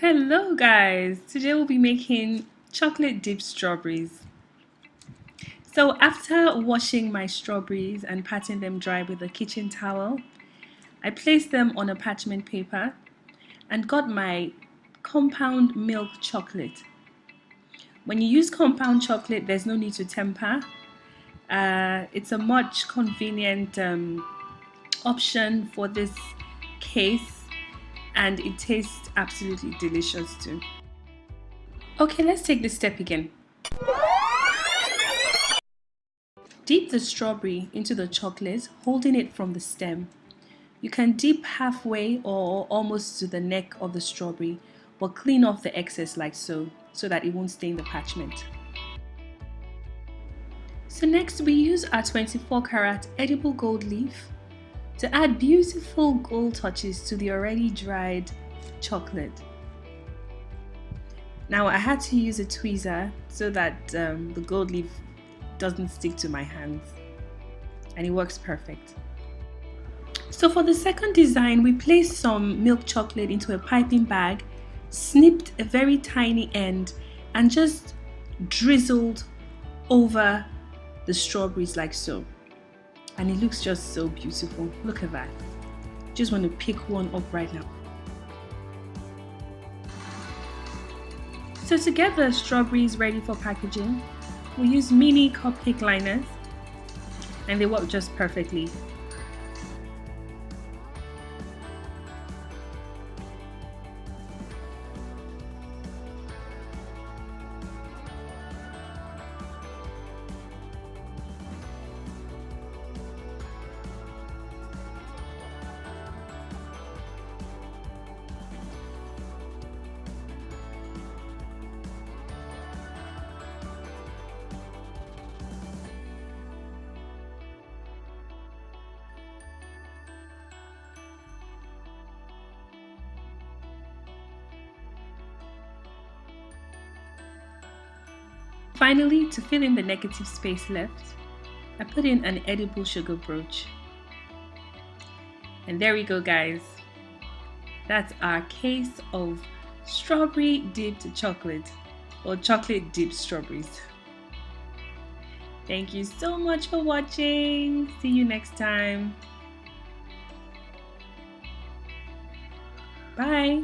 Hello guys! Today we'll be making chocolate dipped strawberries. So after washing my strawberries and patting them dry with a kitchen towel, I placed them on a parchment paper and got my compound milk chocolate. When you use compound chocolate, there's no need to temper. It's a much convenient option for this case, and it tastes absolutely delicious too. Okay, let's take this step again. Dip the strawberry into the chocolate, holding it from the stem. You can dip halfway or almost to the neck of the strawberry, but clean off the excess like so that it won't stain the parchment. So next we use our 24 karat edible gold leaf to add beautiful gold touches to the already dried chocolate. Now I had to use a tweezer so that the gold leaf doesn't stick to my hands, and it works perfect. So for the second design, we placed some milk chocolate into a piping bag, snipped a very tiny end, and just drizzled over the strawberries like so. And it looks just so beautiful. Look at that. Just want to pick one up right now. So to get the strawberries ready for packaging, we use mini cupcake liners and they work just perfectly. Finally, to fill in the negative space left, I put in an edible sugar brooch. And there we go guys. That's our case of strawberry dipped chocolate, or chocolate dipped strawberries. Thank you so much for watching. See you next time. Bye.